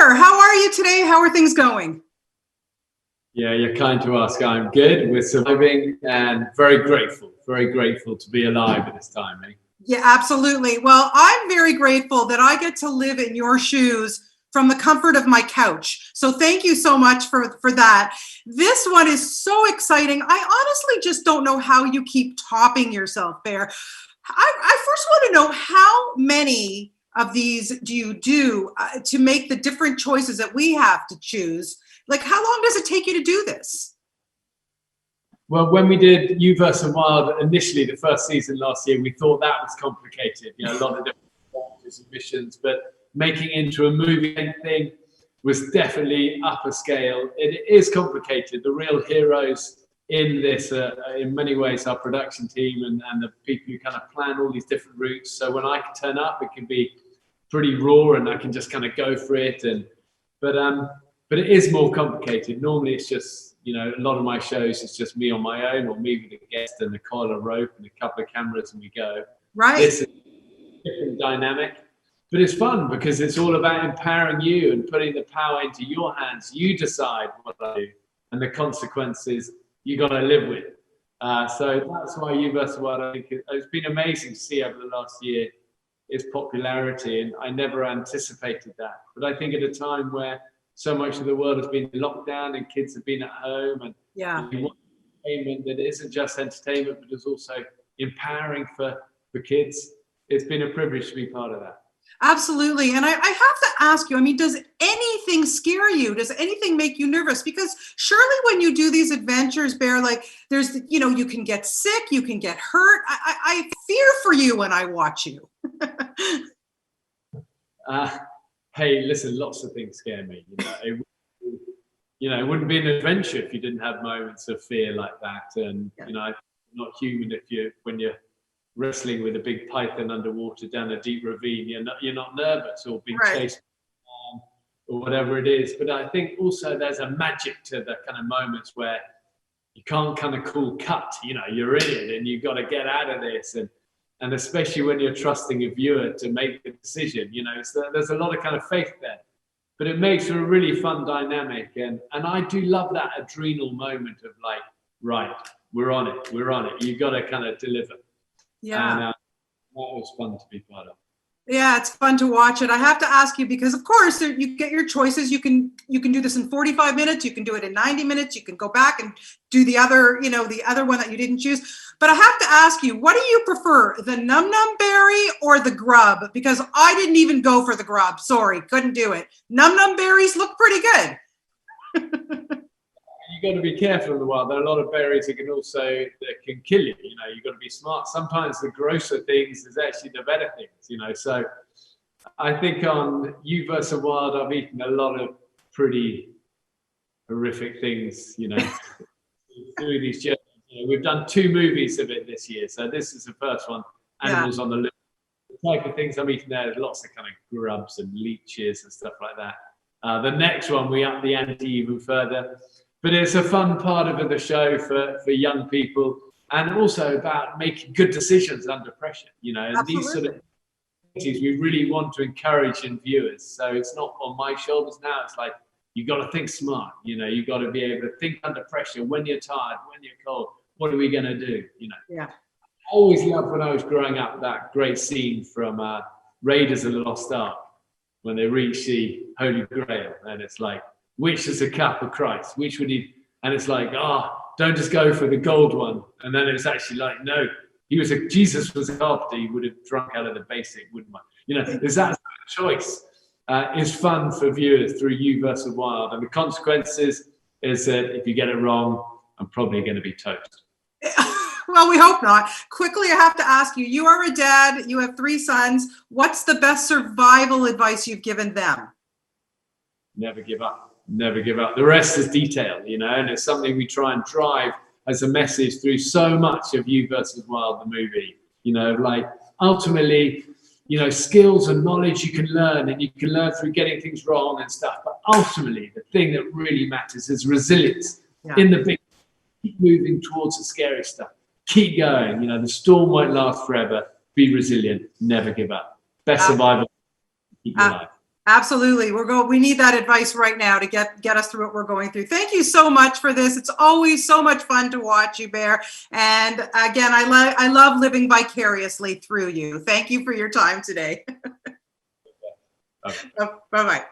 Bear, how are you today? How are things going? Yeah, you're kind to ask. I'm good. We're surviving and very grateful to be alive at this time, eh? Yeah, absolutely. Well, I'm very grateful that I get to live in your shoes from the comfort of my couch. So thank you so much for that. This one is so exciting. I honestly just don't know how you keep topping yourself, Bear. I first want to know how many of these do you do to make the different choices that we have to choose? Like, how long does it take you to do this? Well, when we did You vs. Wild initially, the first season last year, we thought that was complicated. You know, a lot of different characters and missions, but making it into a movie thing was definitely up a scale. It is complicated. The real heroes in this, in many ways, our production team and the people who kind of plan all these different routes. So when I turn up, it can be pretty raw, and I can just kind of go for it. But it is more complicated. Normally, it's just, you know, a lot of my shows, it's just me on my own or me with a guest and a coil of rope and a couple of cameras and we go. Right. This is a different dynamic, but it's fun because it's all about empowering you and putting the power into your hands. You decide what I do, and the consequences you got to live with. So that's why You vs. Wild, I think it's been amazing to see over the last year its popularity, and I never anticipated that. But I think at a time where so much of the world has been locked down and kids have been at home, and you want entertainment that isn't just entertainment but is also empowering for kids, it's been a privilege to be part of that. Absolutely. And I have to ask you, I mean, does anything scare you? Does anything make you nervous? Because surely when you do these adventures, Bear, like there's, you know, you can get sick, you can get hurt. I fear for you when I watch you. Hey, listen, lots of things scare me. It wouldn't be an adventure if you didn't have moments of fear like that. And, you know, I'm not human when you're wrestling with a big python underwater down a deep ravine, you're not nervous or being chased or whatever it is. But I think also there's a magic to the kind of moments where you can't kind of cool cut, you know, you're in it and you've got to get out of this. And especially when you're trusting a viewer to make the decision, you know, so there's a lot of kind of faith there. But it makes for a really fun dynamic. And I do love that adrenal moment of like, right, we're on it. You've got to kind of deliver. Yeah. And that was fun to be part of. Yeah, it's fun to watch it. I have to ask you because, of course, you get your choices. You can do this in 45 minutes. You can do it in 90 minutes. You can go back and do the other, you know, the other one that you didn't choose. But I have to ask you, what do you prefer, the Num Num Berry or the grub? Because I didn't even go for the grub. Sorry, couldn't do it. Num Num berries look pretty good. You got to be careful in the wild. There are a lot of berries that can kill you. You know, you got to be smart. Sometimes the grosser things is actually the better things. You know, so I think on You vs. Wild, I've eaten a lot of pretty horrific things. You know, through these journeys. You know, we've done 2 movies of it this year, so this is the first one. Animals on the Loose. The type of things I'm eating there's lots of kind of grubs and leeches and stuff like that. The next one, we up the ante even further. But it's a fun part of the show for young people, and also about making good decisions under pressure. You know, and these sort of things we really want to encourage in viewers. So it's not on my shoulders now. It's like you got to think smart. You know, you got to be able to think under pressure when you're tired, when you're cold. What are we going to do? You know. Yeah. I always loved when I was growing up that great scene from Raiders of the Lost Ark when they reach the Holy Grail, and it's like, which is the cup of Christ? Which would he? And it's like, don't just go for the gold one. And then it's actually like, no, Jesus was a carpenter. He would have drunk out of the basic, wouldn't he? You know, there's that choice. Is fun for viewers through You vs. Wild, and the consequences is that if you get it wrong, I'm probably going to be toast. Well, we hope not. Quickly, I have to ask you. You are a dad. You have 3 sons. What's the best survival advice you've given them? Never give up. Never give up. The rest is detail, you know, and it's something we try and drive as a message through so much of You vs. Wild, the movie. You know, like ultimately, you know, skills and knowledge you can learn, and you can learn through getting things wrong and stuff. But ultimately, the thing that really matters is resilience. In the big, keep moving towards the scary stuff. Keep going. You know, the storm won't last forever. Be resilient. Never give up. Best survival. Keep your life. Absolutely. We need that advice right now to get us through what we're going through. Thank you so much for this. It's always so much fun to watch you, Bear. And again, I love living vicariously through you. Thank you for your time today. Okay. Bye-bye.